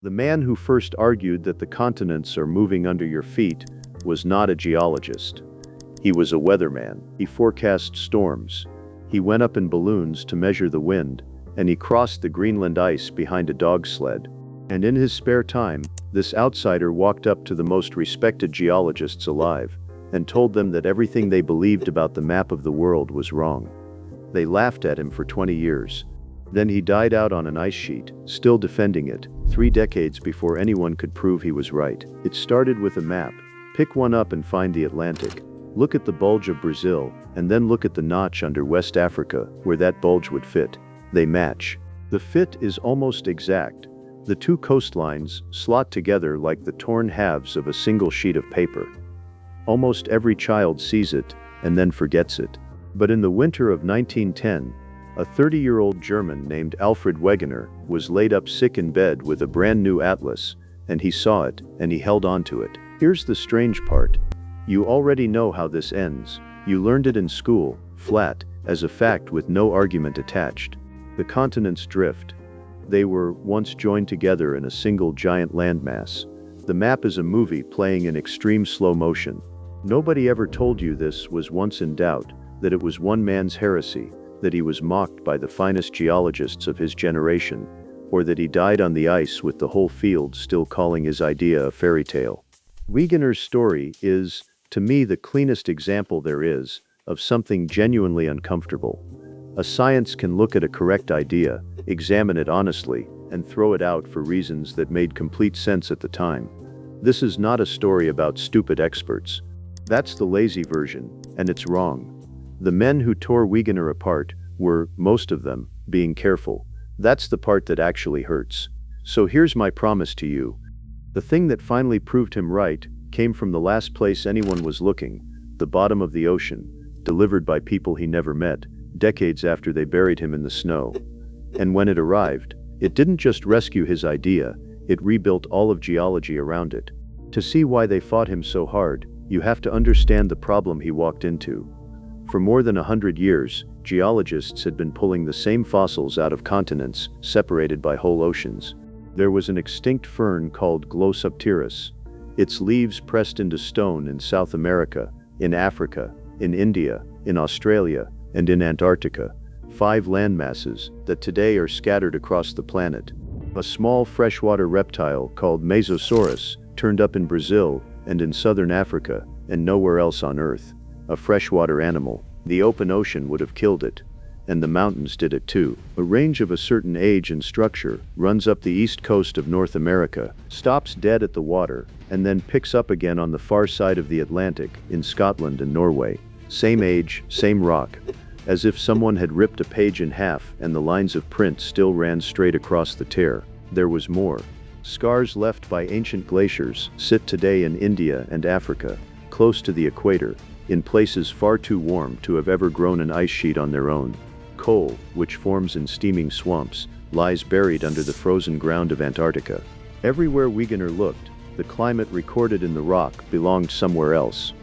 The man who first argued that the continents are moving under your feet was not a geologist. He was a weatherman. He forecast storms. He went up in balloons to measure the wind, and he crossed the Greenland ice behind a dog sled. And in his spare time, this outsider walked up to the most respected geologists alive and told them that everything they believed about the map of the world was wrong. They laughed at him for 20 years. Then he died out on an ice sheet, still defending it, 3 decades before anyone could prove he was right. It started with a map. Pick one up and find the Atlantic. Look at the bulge of Brazil, and then look at the notch under West Africa, where that bulge would fit. They match. The fit is almost exact. The two coastlines slot together like the torn halves of a single sheet of paper. Almost every child sees it, and then forgets it. But in the winter of 1910, a 30-year-old German named Alfred Wegener was laid up sick in bed with a brand new atlas, and he saw it, and he held on to it. Here's the strange part. You already know how this ends. You learned it in school, flat, as a fact with no argument attached. The continents drift. They were once joined together in a single giant landmass. The map is a movie playing in extreme slow motion. Nobody ever told you this was once in doubt, that it was one man's heresy, that he was mocked by the finest geologists of his generation, or that he died on the ice with the whole field still calling his idea a fairy tale. Wegener's story is, to me, the cleanest example there is of something genuinely uncomfortable. A science can look at a correct idea, examine it honestly, and throw it out for reasons that made complete sense at the time. This is not a story about stupid experts. That's the lazy version, and it's wrong. The men who tore Wegener apart were, most of them, being careful. That's the part that actually hurts. So here's my promise to you. The thing that finally proved him right came from the last place anyone was looking, the bottom of the ocean, delivered by people he never met, decades after they buried him in the snow. And when it arrived, it didn't just rescue his idea, it rebuilt all of geology around it. To see why they fought him so hard, you have to understand the problem he walked into. For more than 100 years, geologists had been pulling the same fossils out of continents, separated by whole oceans. There was an extinct fern called Glossopteris. Its leaves pressed into stone in South America, in Africa, in India, in Australia, and in Antarctica. 5 landmasses that today are scattered across the planet. A small freshwater reptile called Mesosaurus turned up in Brazil and in southern Africa, and nowhere else on Earth. A freshwater animal. The open ocean would have killed it. And the mountains did it too. A range of a certain age and structure runs up the east coast of North America, stops dead at the water, and then picks up again on the far side of the Atlantic, in Scotland and Norway. Same age, same rock. As if someone had ripped a page in half and the lines of print still ran straight across the tear. There was more. Scars left by ancient glaciers sit today in India and Africa, close to the equator, in places far too warm to have ever grown an ice sheet on their own. Coal, which forms in steaming swamps, lies buried under the frozen ground of Antarctica. Everywhere Wegener looked, the climate recorded in the rock belonged somewhere else.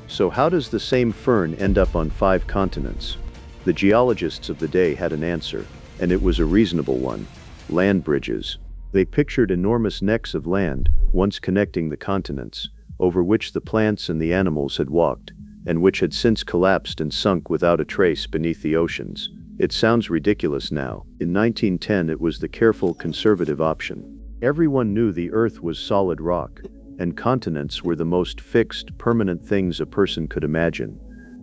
So how does the same fern end up on 5 continents? The geologists of the day had an answer, and it was a reasonable one. Land bridges. They pictured enormous necks of land, once connecting the continents, over which the plants and the animals had walked, and which had since collapsed and sunk without a trace beneath the oceans. It sounds ridiculous now. In 1910 it was the careful, conservative option. Everyone knew the Earth was solid rock, and continents were the most fixed, permanent things a person could imagine.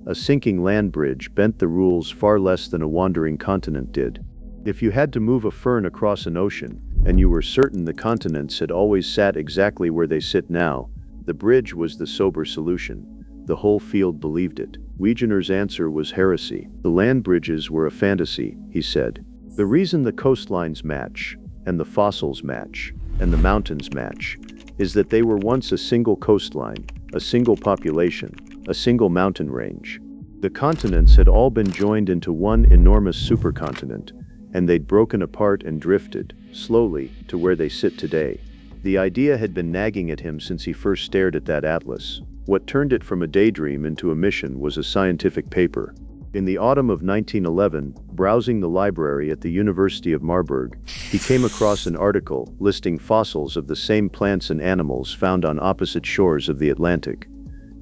A sinking land bridge bent the rules far less than a wandering continent did. If you had to move a fern across an ocean, and you were certain the continents had always sat exactly where they sit now, the bridge was the sober solution. The whole field believed it. Wegener's answer was heresy. The land bridges were a fantasy, he said. The reason the coastlines match, and the fossils match, and the mountains match, is that they were once a single coastline, a single population, a single mountain range. The continents had all been joined into one enormous supercontinent, and they'd broken apart and drifted, slowly, to where they sit today. The idea had been nagging at him since he first stared at that atlas. What turned it from a daydream into a mission was a scientific paper. In the autumn of 1911, browsing the library at the University of Marburg, he came across an article listing fossils of the same plants and animals found on opposite shores of the Atlantic.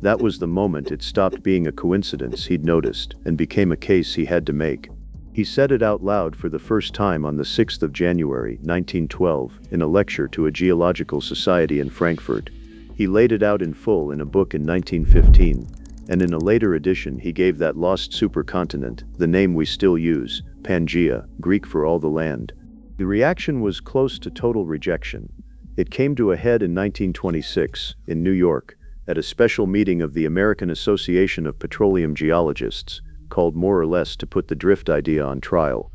That was the moment it stopped being a coincidence he'd noticed and became a case he had to make. He said it out loud for the first time on the 6th of January, 1912, in a lecture to a geological society in Frankfurt. He laid it out in full in a book in 1915, and in a later edition he gave that lost supercontinent the name we still use, Pangaea, Greek for all the land. The reaction was close to total rejection. It came to a head in 1926, in New York, at a special meeting of the American Association of Petroleum Geologists, called more or less to put the drift idea on trial.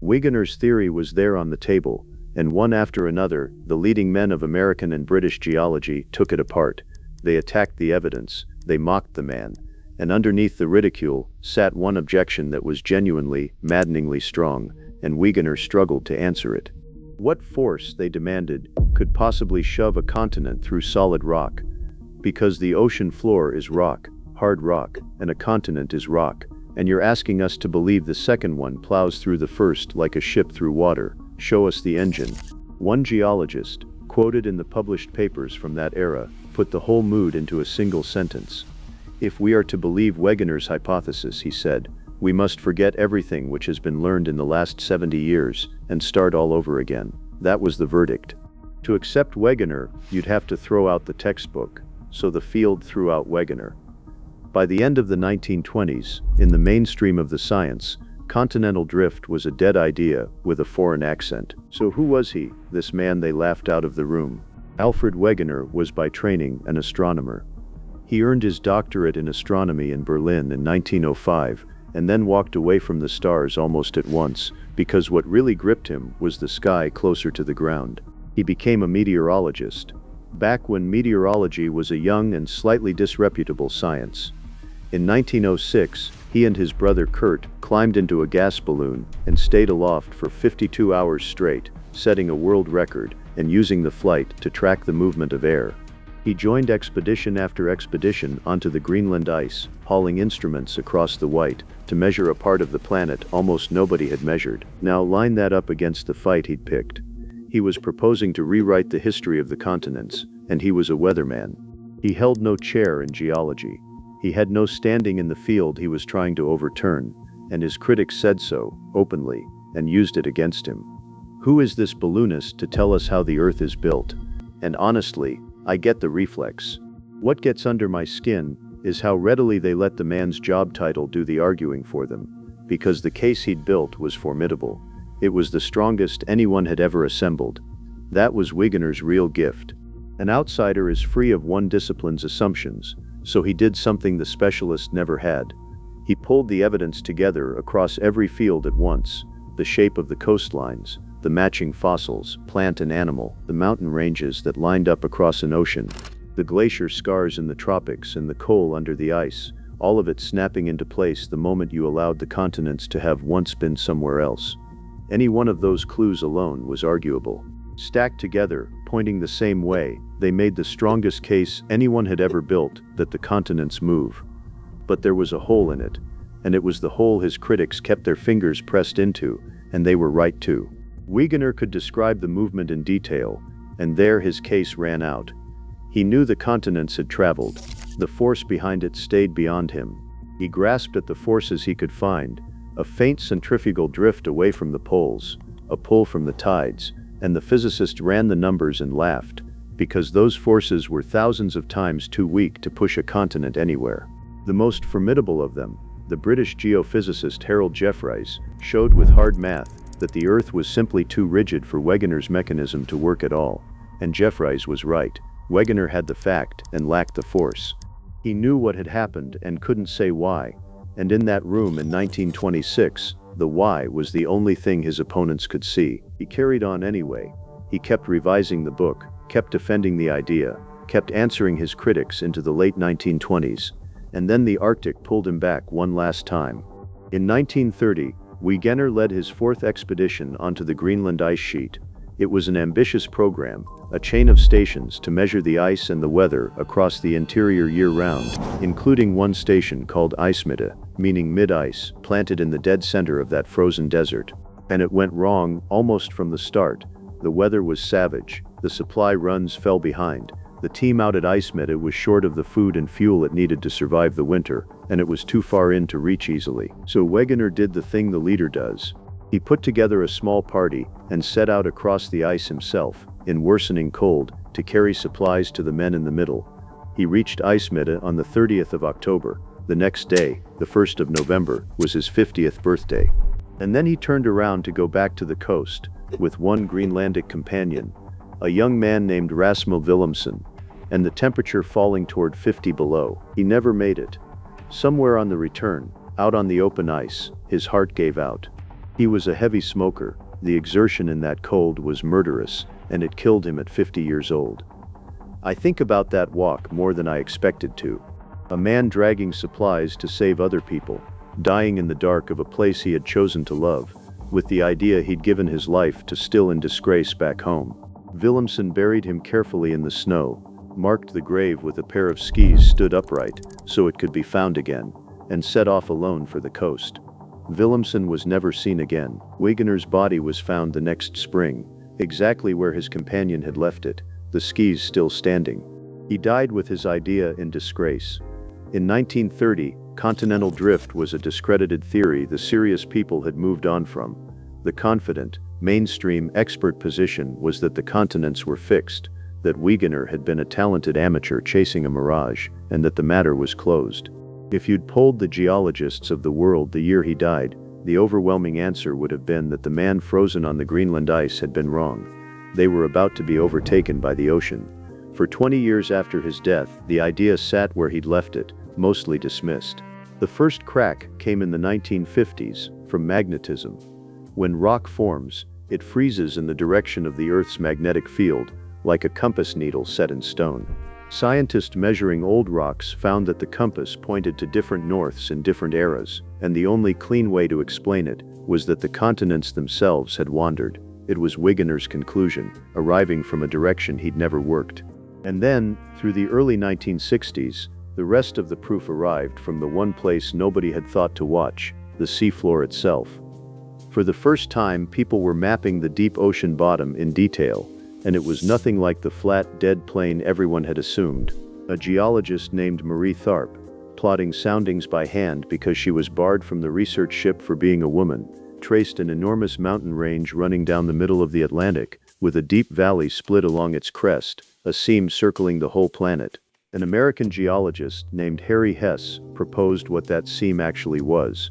Wegener's theory was there on the table, and one after another, the leading men of American and British geology took it apart. They attacked the evidence, they mocked the man, and underneath the ridicule sat one objection that was genuinely, maddeningly strong, and Wegener struggled to answer it. What force, they demanded, could possibly shove a continent through solid rock? Because the ocean floor is rock, hard rock, and a continent is rock, and you're asking us to believe the second one plows through the first like a ship through water. Show us the engine. One geologist, quoted in the published papers from that era, put the whole mood into a single sentence. If we are to believe Wegener's hypothesis, he said, we must forget everything which has been learned in the last 70 years and start all over again. That was the verdict. To accept Wegener, you'd have to throw out the textbook, so the field threw out Wegener. By the end of the 1920s, in the mainstream of the science, continental drift was a dead idea with a foreign accent. So who was he, this man they laughed out of the room? Alfred Wegener was by training an astronomer. He earned his doctorate in astronomy in Berlin in 1905, and then walked away from the stars almost at once, because what really gripped him was the sky closer to the ground. He became a meteorologist, back when meteorology was a young and slightly disreputable science. In 1906, he and his brother Kurt climbed into a gas balloon and stayed aloft for 52 hours straight, setting a world record and using the flight to track the movement of air. He joined expedition after expedition onto the Greenland ice, hauling instruments across the White to measure a part of the planet almost nobody had measured. Now line that up against the fight he'd picked. He was proposing to rewrite the history of the continents, and he was a weatherman. He held no chair in geology. He had no standing in the field he was trying to overturn, and his critics said so, openly, and used it against him. Who is this balloonist to tell us how the Earth is built? And honestly, I get the reflex. What gets under my skin is how readily they let the man's job title do the arguing for them, because the case he'd built was formidable. It was the strongest anyone had ever assembled. That was Wegener's real gift. An outsider is free of one discipline's assumptions, so he did something the specialist never had. He pulled the evidence together across every field at once: the shape of the coastlines, the matching fossils, plant and animal, the mountain ranges that lined up across an ocean, the glacier scars in the tropics and the coal under the ice, all of it snapping into place the moment you allowed the continents to have once been somewhere else. Any one of those clues alone was arguable. Stacked together, pointing the same way, they made the strongest case anyone had ever built that the continents move. But there was a hole in it, and it was the hole his critics kept their fingers pressed into, and they were right too. Wegener could describe the movement in detail, and there his case ran out. He knew the continents had traveled. The force behind it stayed beyond him. He grasped at the forces he could find: a faint centrifugal drift away from the poles, a pull from the tides, and the physicist ran the numbers and laughed, because those forces were thousands of times too weak to push a continent anywhere. The most formidable of them, the British geophysicist Harold Jeffreys, showed with hard math that the Earth was simply too rigid for Wegener's mechanism to work at all. And Jeffreys was right. Wegener had the fact and lacked the force. He knew what had happened and couldn't say why. And in that room in 1926, the why was the only thing his opponents could see. He carried on anyway. He kept revising the book, kept defending the idea, kept answering his critics into the late 1920s. And then the Arctic pulled him back one last time. In 1930, Wegener led his fourth expedition onto the Greenland ice sheet, It was an ambitious program, a chain of stations to measure the ice and the weather across the interior year-round, including one station called IJsmitte, meaning mid-ice, planted in the dead center of that frozen desert. And it went wrong almost from the start. The weather was savage, the supply runs fell behind. The team out at IJsmitte was short of the food and fuel it needed to survive the winter, and it was too far in to reach easily. So Wegener did the thing the leader does. He put together a small party and set out across the ice himself, in worsening cold, to carry supplies to the men in the middle. He reached IJsmitte on the 30th of October. The next day, the 1st of November, was his 50th birthday. And then he turned around to go back to the coast, with one Greenlandic companion, a young man named Rasmus Wilhelmsen, and the temperature falling toward 50 below. He never made it. Somewhere on the return, out on the open ice, his heart gave out. He was a heavy smoker, the exertion in that cold was murderous, and it killed him at 50 years old. I think about that walk more than I expected to. A man dragging supplies to save other people, dying in the dark of a place he had chosen to love, with the idea he'd given his life to still in disgrace back home. Wilhelmsen buried him carefully in the snow, marked the grave with a pair of skis stood upright, so it could be found again, and set off alone for the coast. Wilhelmsen was never seen again. Wegener's body was found the next spring, exactly where his companion had left it, the skis still standing. He died with his idea in disgrace. In 1930, continental drift was a discredited theory the serious people had moved on from. The confident, mainstream expert position was that the continents were fixed, that Wegener had been a talented amateur chasing a mirage, and that the matter was closed. If you'd polled the geologists of the world the year he died, the overwhelming answer would have been that the man frozen on the Greenland ice had been wrong. They were about to be overtaken by the ocean. For 20 years after his death, the idea sat where he'd left it, mostly dismissed. The first crack came in the 1950s, from magnetism. When rock forms, it freezes in the direction of the Earth's magnetic field, like a compass needle set in stone. Scientists measuring old rocks found that the compass pointed to different norths in different eras, and the only clean way to explain it was that the continents themselves had wandered. It was Wegener's conclusion, arriving from a direction he'd never worked. And then, through the early 1960s, the rest of the proof arrived from the one place nobody had thought to watch, the seafloor itself. For the first time, people were mapping the deep ocean bottom in detail, and it was nothing like the flat, dead plain everyone had assumed. A geologist named Marie Tharp, plotting soundings by hand because she was barred from the research ship for being a woman, traced an enormous mountain range running down the middle of the Atlantic, with a deep valley split along its crest, a seam circling the whole planet. An American geologist named Harry Hess proposed what that seam actually was.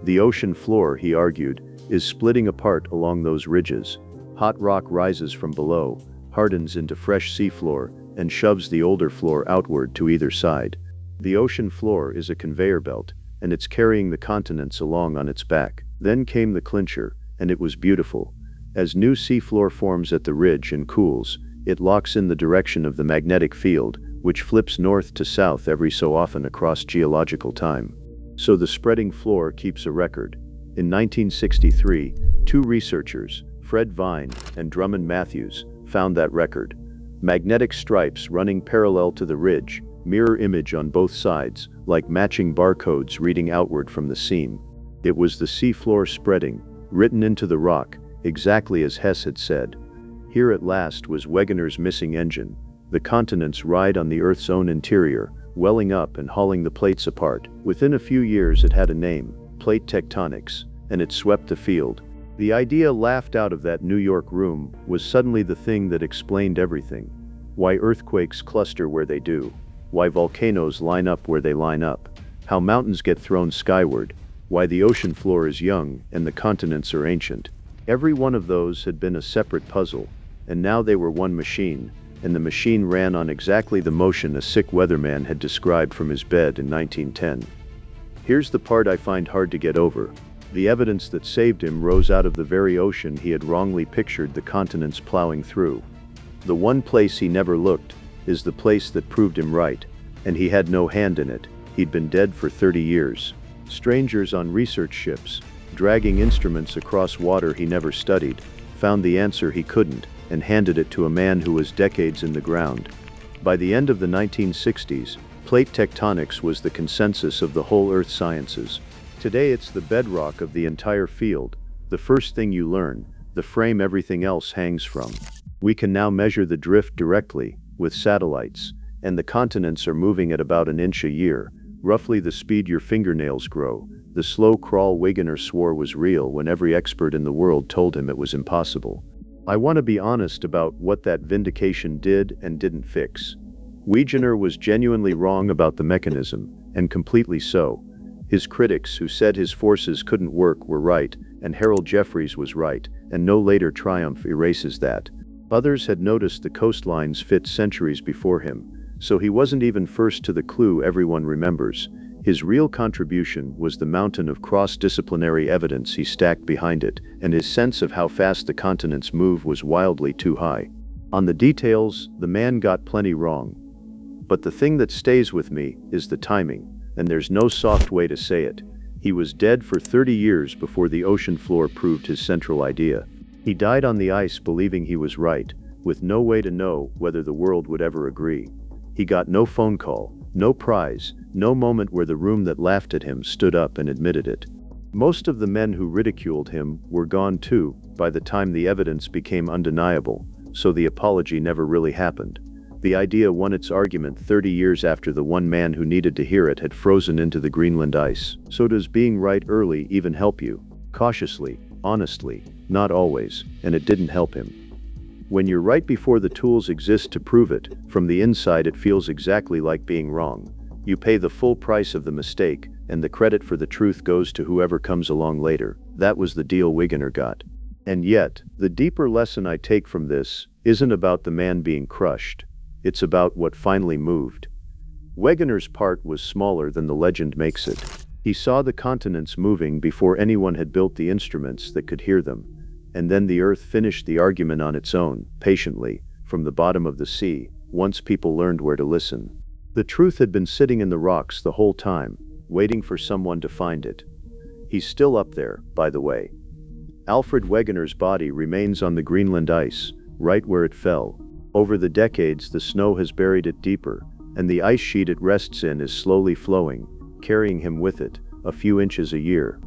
The ocean floor, he argued, is splitting apart along those ridges. Hot rock rises from below, hardens into fresh seafloor, and shoves the older floor outward to either side. The ocean floor is a conveyor belt, and it's carrying the continents along on its back. Then came the clincher, and it was beautiful. As new seafloor forms at the ridge and cools, it locks in the direction of the magnetic field, which flips north to south every so often across geological time. So the spreading floor keeps a record. In 1963, two researchers, Fred Vine and Drummond Matthews, found that record. Magnetic stripes running parallel to the ridge, mirror image on both sides, like matching barcodes reading outward from the seam. It was the seafloor spreading, written into the rock, exactly as Hess had said. Here at last was Wegener's missing engine. The continents ride on the Earth's own interior, welling up and hauling the plates apart. Within a few years it had a name, plate tectonics, and it swept the field. The idea laughed out of that New York room was suddenly the thing that explained everything. Why earthquakes cluster where they do. Why volcanoes line up where they line up. How mountains get thrown skyward. Why the ocean floor is young and the continents are ancient. Every one of those had been a separate puzzle, and now they were one machine, and the machine ran on exactly the motion a sick weatherman had described from his bed in 1910. Here's the part I find hard to get over. The evidence that saved him rose out of the very ocean he had wrongly pictured the continents plowing through. The one place he never looked is the place that proved him right, and he had no hand in it. He'd been dead for 30 years. Strangers on research ships, dragging instruments across water he never studied, found the answer he couldn't, and handed it to a man who was decades in the ground. By the end of the 1960s, plate tectonics was the consensus of the whole earth sciences. Today it's the bedrock of the entire field, the first thing you learn, the frame everything else hangs from. We can now measure the drift directly, with satellites, and the continents are moving at about an inch a year, roughly the speed your fingernails grow. The slow crawl Wegener swore was real when every expert in the world told him it was impossible. I want to be honest about what that vindication did and didn't fix. Wegener was genuinely wrong about the mechanism, and completely so. His critics who said his forces couldn't work were right, and Harold Jeffreys was right, and no later triumph erases that. Others had noticed the coastlines fit centuries before him, so he wasn't even first to the clue everyone remembers. His real contribution was the mountain of cross-disciplinary evidence he stacked behind it, and his sense of how fast the continents move was wildly too high. On the details, the man got plenty wrong. But the thing that stays with me is the timing, and there's no soft way to say it. He was dead for 30 years before the ocean floor proved his central idea. He died on the ice believing he was right, with no way to know whether the world would ever agree. He got no phone call, no prize, no moment where the room that laughed at him stood up and admitted it. Most of the men who ridiculed him were gone too by the time the evidence became undeniable, so the apology never really happened. The idea won its argument 30 years after the one man who needed to hear it had frozen into the Greenland ice. So does being right early even help you? Cautiously, honestly, not always, and it didn't help him. When you're right before the tools exist to prove it, from the inside it feels exactly like being wrong. You pay the full price of the mistake, and the credit for the truth goes to whoever comes along later. That was the deal Wegener got. And yet, the deeper lesson I take from this isn't about the man being crushed. It's about what finally moved. Wegener's part was smaller than the legend makes it. He saw the continents moving before anyone had built the instruments that could hear them. And then the earth finished the argument on its own, patiently, from the bottom of the sea, once people learned where to listen. The truth had been sitting in the rocks the whole time, waiting for someone to find it. He's still up there, by the way. Alfred Wegener's body remains on the Greenland ice, right where it fell. Over the decades, the snow has buried it deeper, and the ice sheet it rests in is slowly flowing, carrying him with it, a few inches a year.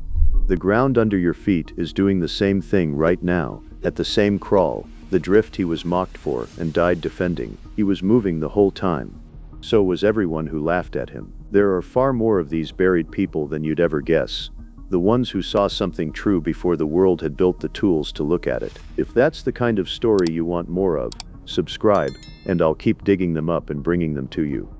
The ground under your feet is doing the same thing right now, at the same crawl, the drift he was mocked for and died defending. He was moving the whole time. So was everyone who laughed at him. There are far more of these buried people than you'd ever guess. The ones who saw something true before the world had built the tools to look at it. If that's the kind of story you want more of, subscribe, and I'll keep digging them up and bringing them to you.